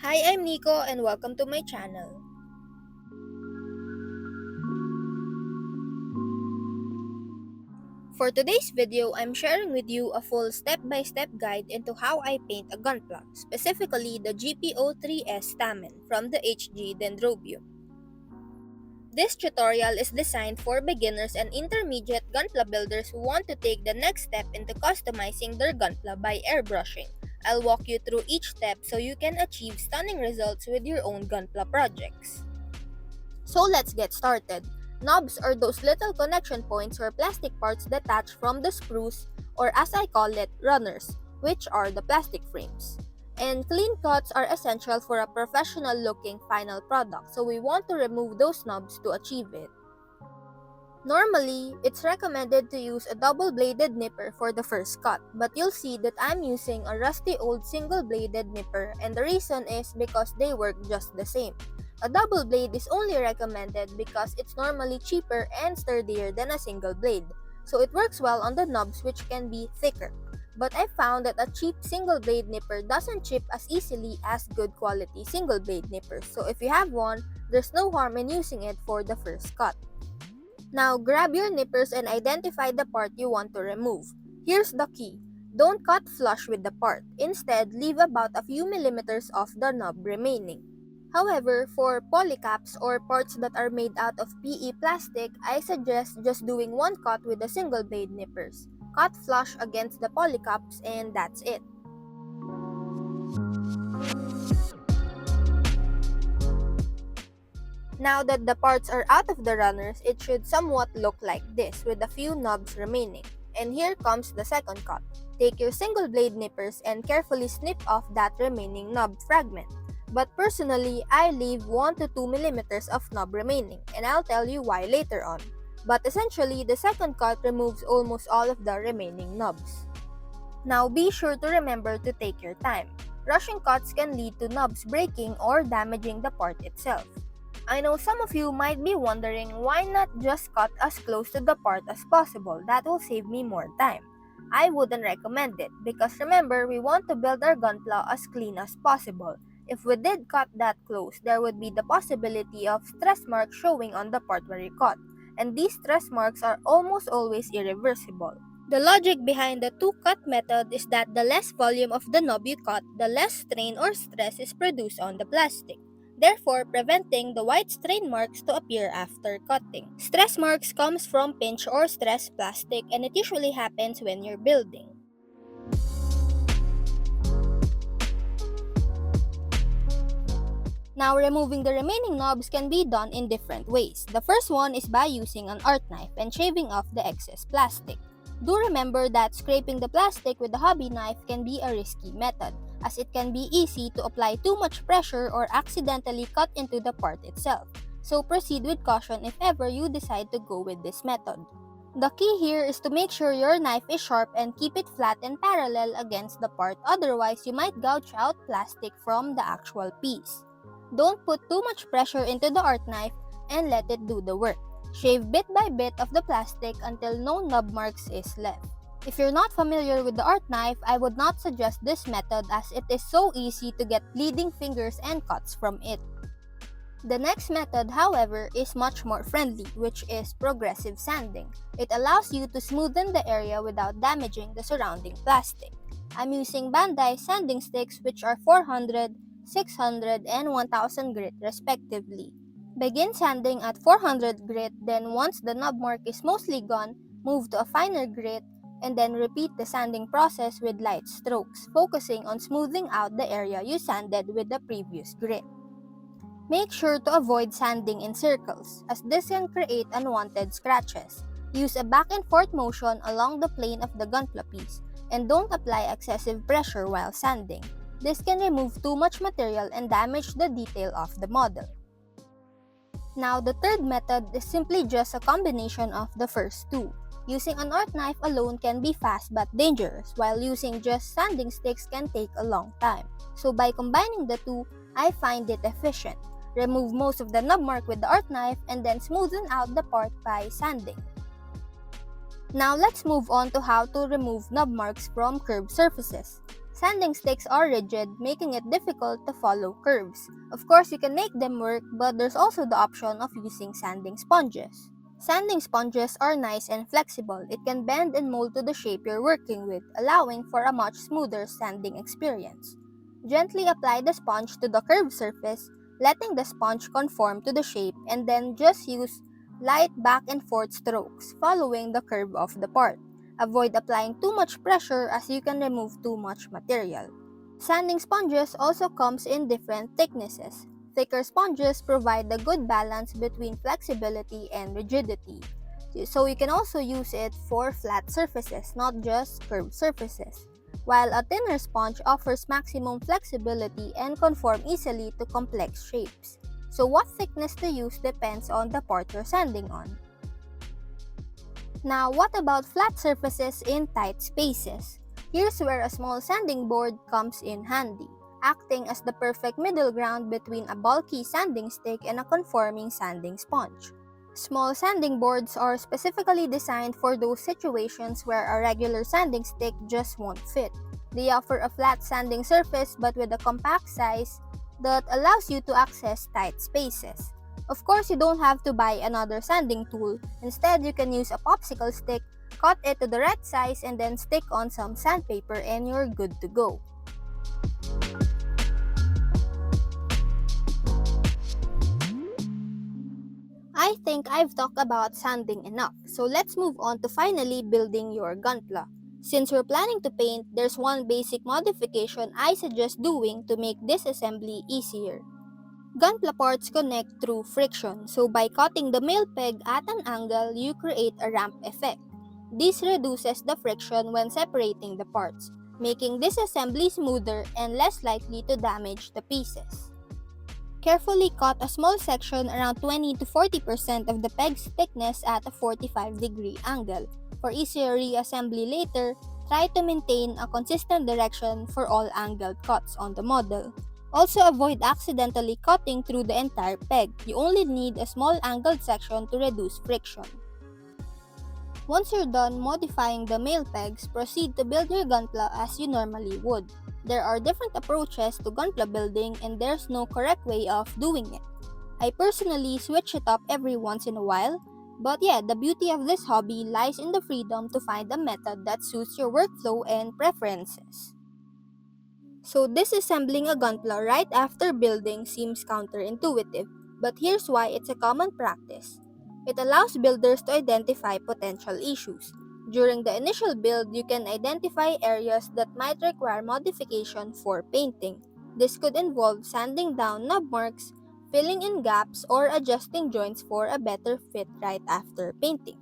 Hi, I'm Nico and welcome to my channel. For today's video, I'm sharing with you a full step-by-step guide into how I paint a gunpla, specifically the GPO3S stamen from the HG Dendrobium. This tutorial is designed for beginners and intermediate gunpla builders who want to take the next step into customizing their gunpla by airbrushing. I'll walk you through each step so you can achieve stunning results with your own gunpla projects. So let's get started. Nubs are those little connection points or plastic parts detached from the sprues, or as I call it, runners, which are the plastic frames. And clean cuts are essential for a professional looking final product, so we want to remove those nubs to achieve it. Normally, it's recommended to use a double-bladed nipper for the first cut, but you'll see that I'm using a rusty old single-bladed nipper, and the reason is because they work just the same. A double blade is only recommended because it's normally cheaper and sturdier than a single blade, so it works well on the nubs which can be thicker. But I found that a cheap single blade nipper doesn't chip as easily as good quality single blade nippers, so if you have one, there's no harm in using it for the first cut. Now grab your nippers and identify the part you want to remove. Here's the key. Don't cut flush with the part. Instead, leave about a few millimeters of the nub remaining. However, for polycaps or parts that are made out of PE plastic, I suggest just doing one cut with the single blade nippers. Cut flush against the polycaps and that's it. Now that the parts are out of the runners, it should somewhat look like this with a few nubs remaining. And here comes the second cut. Take your single blade nippers and carefully snip off that remaining nub fragment. But personally, I leave 1 to 2 millimeters of nub remaining, and I'll tell you why later on. But essentially, the second cut removes almost all of the remaining nubs. Now be sure to remember to take your time. Rushing cuts can lead to nubs breaking or damaging the part itself. I know some of you might be wondering why not just cut as close to the part as possible. That will save me more time. I wouldn't recommend it because remember, we want to build our gunpla as clean as possible. If we did cut that close, there would be the possibility of stress marks showing on the part where you cut, and these stress marks are almost always irreversible. The logic behind the two-cut method is that the less volume of the knob you cut, the less strain or stress is produced on the plastic, therefore preventing the white strain marks to appear after cutting. Stress marks comes from pinch or stress plastic, and it usually happens when you're building. Now, removing the remaining knobs can be done in different ways. The first one is by using an art knife and shaving off the excess plastic. Do remember that scraping the plastic with a hobby knife can be a risky method, as it can be easy to apply too much pressure or accidentally cut into the part itself. So proceed with caution if ever you decide to go with this method. The key here is to make sure your knife is sharp and keep it flat and parallel against the part, otherwise you might gouge out plastic from the actual piece. Don't put too much pressure into the art knife and let it do the work. Shave bit by bit of the plastic until no nub marks is left. If you're not familiar with the art knife, I would not suggest this method as it is so easy to get bleeding fingers and cuts from it. The next method, however, is much more friendly, which is progressive sanding. It allows you to smoothen the area without damaging the surrounding plastic. I'm using Bandai sanding sticks which are 400, 600, and 1000 grit respectively. Begin sanding at 400 grit, then once the nub mark is mostly gone, move to a finer grit, and then repeat the sanding process with light strokes, focusing on smoothing out the area you sanded with the previous grit. Make sure to avoid sanding in circles, as this can create unwanted scratches. Use a back and forth motion along the plane of the gunpla piece, and don't apply excessive pressure while sanding. This can remove too much material and damage the detail of the model. Now, the third method is simply just a combination of the first two. Using an art knife alone can be fast but dangerous, while using just sanding sticks can take a long time. So by combining the two, I find it efficient. Remove most of the nub mark with the art knife and then smoothen out the part by sanding. Now let's move on to how to remove nub marks from curved surfaces. Sanding sticks are rigid, making it difficult to follow curves. Of course, you can make them work, but there's also the option of using sanding sponges. Sanding sponges are nice and flexible. It can bend and mold to the shape you're working with, allowing for a much smoother sanding experience. Gently apply the sponge to the curved surface, letting the sponge conform to the shape, and then just use light back and forth strokes following the curve of the part. Avoid applying too much pressure as you can remove too much material. Sanding sponges also comes in different thicknesses. Thicker sponges provide a good balance between flexibility and rigidity. So you can also use it for flat surfaces, not just curved surfaces. While a thinner sponge offers maximum flexibility and conform easily to complex shapes. So what thickness to use depends on the part you're sanding on. Now, what about flat surfaces in tight spaces? Here's where a small sanding board comes in handy, acting as the perfect middle ground between a bulky sanding stick and a conforming sanding sponge. Small sanding boards are specifically designed for those situations where a regular sanding stick just won't fit. They offer a flat sanding surface but with a compact size that allows you to access tight spaces. Of course, you don't have to buy another sanding tool. Instead, you can use a popsicle stick, cut it to the right size, and then stick on some sandpaper and you're good to go. I think I've talked about sanding enough, so let's move on to finally building your gunpla. Since we're planning to paint, there's one basic modification I suggest doing to make this assembly easier. Gunpla parts connect through friction, so by cutting the male peg at an angle, you create a ramp effect. This reduces the friction when separating the parts, making this assembly smoother and less likely to damage the pieces. Carefully cut a small section around 20 to 40% of the peg's thickness at a 45-degree angle. For easier reassembly later, try to maintain a consistent direction for all angled cuts on the model. Also, avoid accidentally cutting through the entire peg. You only need a small angled section to reduce friction. Once you're done modifying the male pegs, proceed to build your gunpla as you normally would. There are different approaches to gunpla building and there's no correct way of doing it. I personally switch it up every once in a while, but yeah, the beauty of this hobby lies in the freedom to find a method that suits your workflow and preferences. So disassembling a gunpla right after building seems counterintuitive, but here's why it's a common practice. It allows builders to identify potential issues. During the initial build, you can identify areas that might require modification for painting. This could involve sanding down knob marks, filling in gaps, or adjusting joints for a better fit right after painting.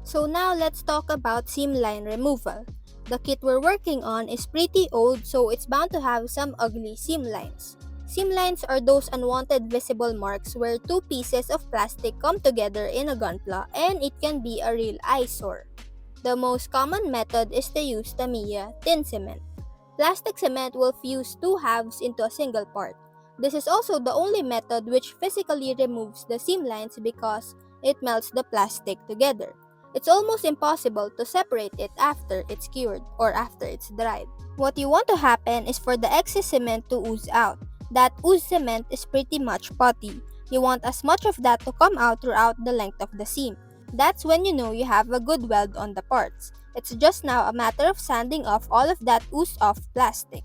So now let's talk about seamline removal. The kit we're working on is pretty old, so it's bound to have some ugly seam lines. Seam lines are those unwanted visible marks where two pieces of plastic come together in a gunpla and it can be a real eyesore. The most common method is to use Tamiya thin cement. Plastic cement will fuse two halves into a single part. This is also the only method which physically removes the seam lines because it melts the plastic together. It's almost impossible to separate it after it's cured or after it's dried. What you want to happen is for the excess cement to ooze out. That ooze cement is pretty much putty. You want as much of that to come out throughout the length of the seam. That's when you know you have a good weld on the parts. It's just now a matter of sanding off all of that oozed off plastic.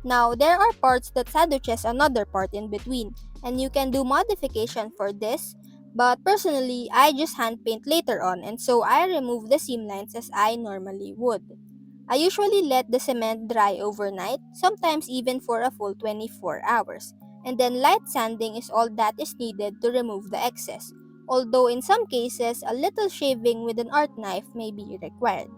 Now, there are parts that sandwiches another part in between, and you can do modification for this, but personally, I just hand paint later on and so I remove the seam lines as I normally would. I usually let the cement dry overnight, sometimes even for a full 24 hours, and then light sanding is all that is needed to remove the excess, although in some cases, a little shaving with an art knife may be required.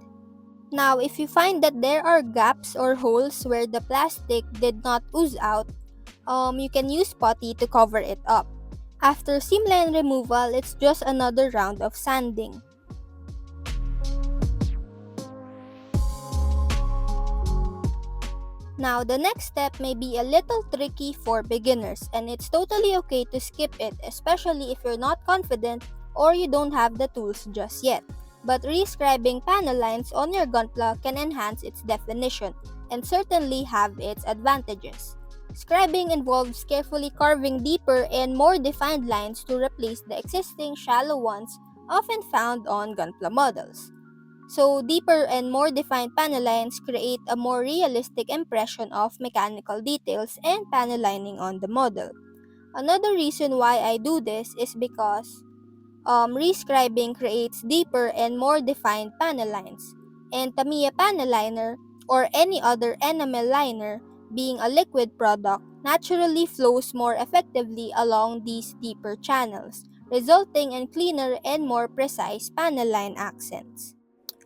Now, if you find that there are gaps or holes where the plastic did not ooze out, you can use putty to cover it up. After seamline removal, it's just another round of sanding. Now, the next step may be a little tricky for beginners, and it's totally okay to skip it, especially if you're not confident or you don't have the tools just yet. But rescribing panel lines on your Gunpla can enhance its definition and certainly have its advantages. Scribing involves carefully carving deeper and more defined lines to replace the existing shallow ones often found on Gunpla models. So, deeper and more defined panel lines create a more realistic impression of mechanical details and panel lining on the model. Another reason why I do this is because rescribing creates deeper and more defined panel lines, and Tamiya panel liner or any other enamel liner, being a liquid product, naturally flows more effectively along these deeper channels, resulting in cleaner and more precise panel line accents.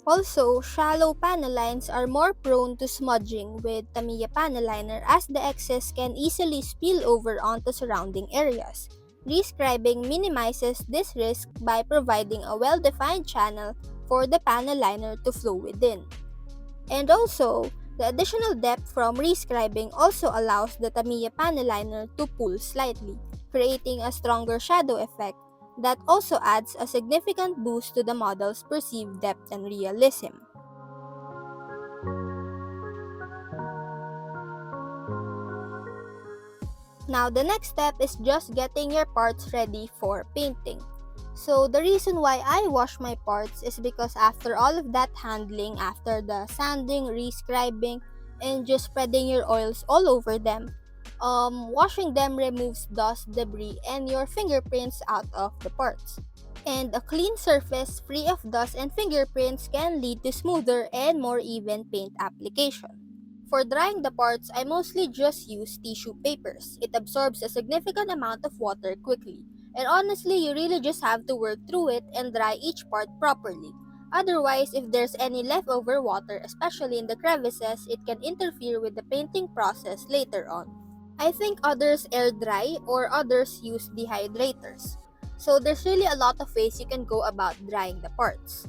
Also, shallow panel lines are more prone to smudging with Tamiya panel liner as the excess can easily spill over onto surrounding areas. Rescribing minimizes this risk by providing a well-defined channel for the panel liner to flow within. And also, the additional depth from rescribing also allows the Tamiya panel liner to pull slightly, creating a stronger shadow effect that also adds a significant boost to the model's perceived depth and realism. Now, the next step is just getting your parts ready for painting. So, the reason why I wash my parts is because after all of that handling, after the sanding, rescribing, and just spreading your oils all over them, washing them removes dust, debris, and your fingerprints out of the parts. And a clean surface free of dust and fingerprints can lead to smoother and more even paint application. For drying the parts, I mostly just use tissue papers. It absorbs a significant amount of water quickly, and honestly, you really just have to work through it and dry each part properly. Otherwise, if there's any leftover water, especially in the crevices, it can interfere with the painting process later on. I think others air dry or others use dehydrators. So there's really a lot of ways you can go about drying the parts.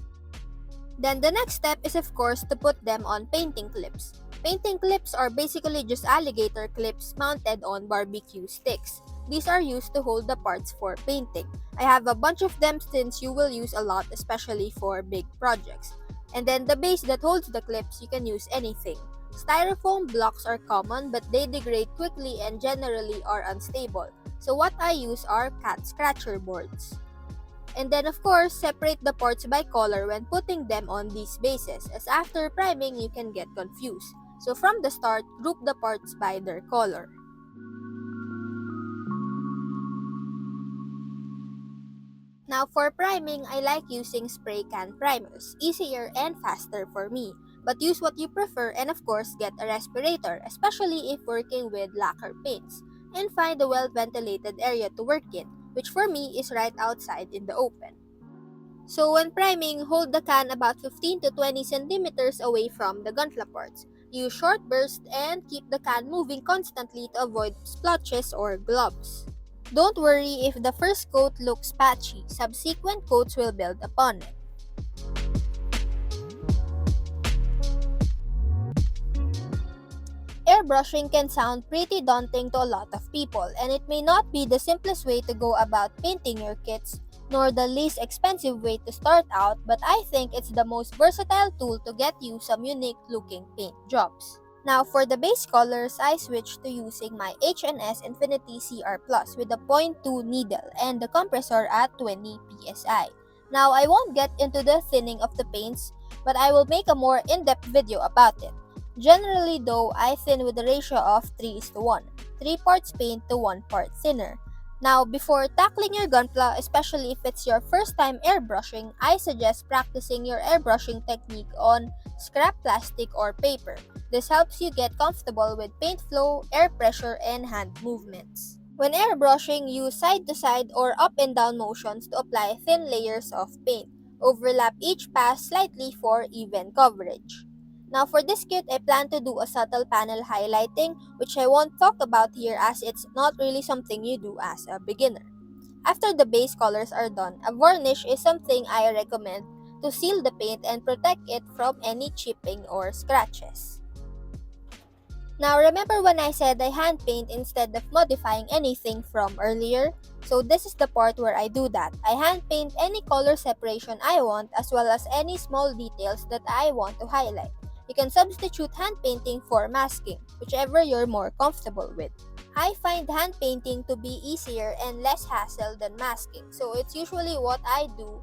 Then the next step is of course to put them on painting clips. Painting clips are basically just alligator clips mounted on barbecue sticks. These are used to hold the parts for painting. I have a bunch of them since you will use a lot, especially for big projects. And then the base that holds the clips, you can use anything. Styrofoam blocks are common but they degrade quickly and generally are unstable. So what I use are cat scratcher boards. And then of course, separate the parts by color when putting them on these bases, as after priming you can get confused. So from the start, group the parts by their color. Now for priming, I like using spray can primers, easier and faster for me. But use what you prefer and of course get a respirator, especially if working with lacquer paints. And find a well-ventilated area to work in, which for me is right outside in the open. So when priming, hold the can about 15 to 20 centimeters away from the gunpla parts. Use short bursts and keep the can moving constantly to avoid splotches or globs. Don't worry if the first coat looks patchy, subsequent coats will build upon it. Airbrushing can sound pretty daunting to a lot of people, and it may not be the simplest way to go about painting your kits, nor the least expensive way to start out, but I think it's the most versatile tool to get you some unique looking paint jobs. Now for the base colors, I switched to using my H&S Infinity CR Plus with a 0.2 needle and the compressor at 20 psi. Now I won't get into the thinning of the paints, but I will make a more in-depth video about it. Generally though, I thin with a ratio of 3:1, 3 parts paint to 1 part thinner. Now, before tackling your gunpla, especially if it's your first time airbrushing, I suggest practicing your airbrushing technique on scrap plastic or paper. This helps you get comfortable with paint flow, air pressure, and hand movements. When airbrushing, use side-to-side or up and down motions to apply thin layers of paint. Overlap each pass slightly for even coverage. Now for this kit, I plan to do a subtle panel highlighting, which I won't talk about here as it's not really something you do as a beginner. After the base colors are done, a varnish is something I recommend to seal the paint and protect it from any chipping or scratches. Now remember when I said I hand paint instead of modifying anything from earlier? So this is the part where I do that. I hand paint any color separation I want as well as any small details that I want to highlight. You can substitute hand painting for masking, whichever you're more comfortable with. I find hand painting to be easier and less hassle than masking. So it's usually what I do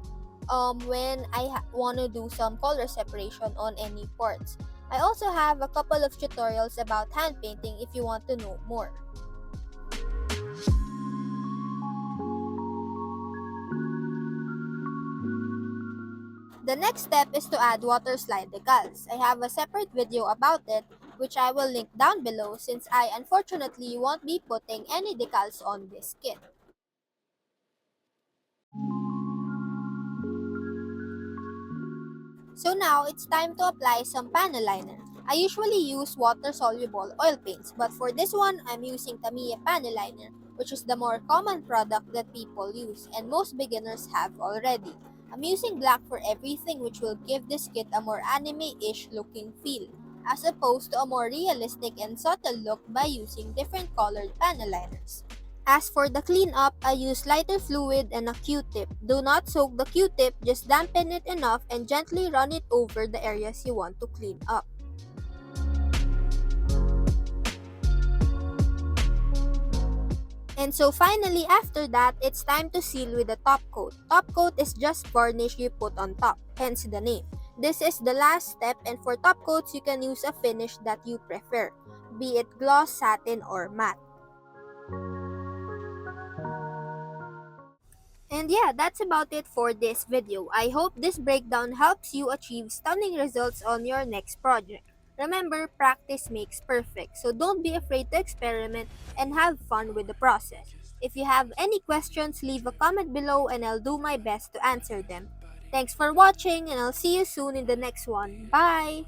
when I want to do some color separation on any parts. I also have a couple of tutorials about hand painting if you want to know more. The next step is to add waterslide decals. I have a separate video about it which I will link down below since I unfortunately won't be putting any decals on this kit. So now it's time to apply some panel liner. I usually use water-soluble oil paints, but for this one, I'm using Tamiya panel liner, which is the more common product that people use and most beginners have already. I'm using black for everything, which will give this kit a more anime-ish looking feel, as opposed to a more realistic and subtle look by using different colored panel liners. As for the cleanup, I use lighter fluid and a Q-tip. Do not soak the Q-tip, just dampen it enough and gently run it over the areas you want to clean up. And so finally, after that, it's time to seal with the top coat. Top coat is just varnish you put on top, hence the name. This is the last step, and for top coats, you can use a finish that you prefer, be it gloss, satin, or matte. And yeah, that's about it for this video. I hope this breakdown helps you achieve stunning results on your next project. Remember, practice makes perfect, so don't be afraid to experiment and have fun with the process. If you have any questions, leave a comment below and I'll do my best to answer them. Thanks for watching and I'll see you soon in the next one. Bye!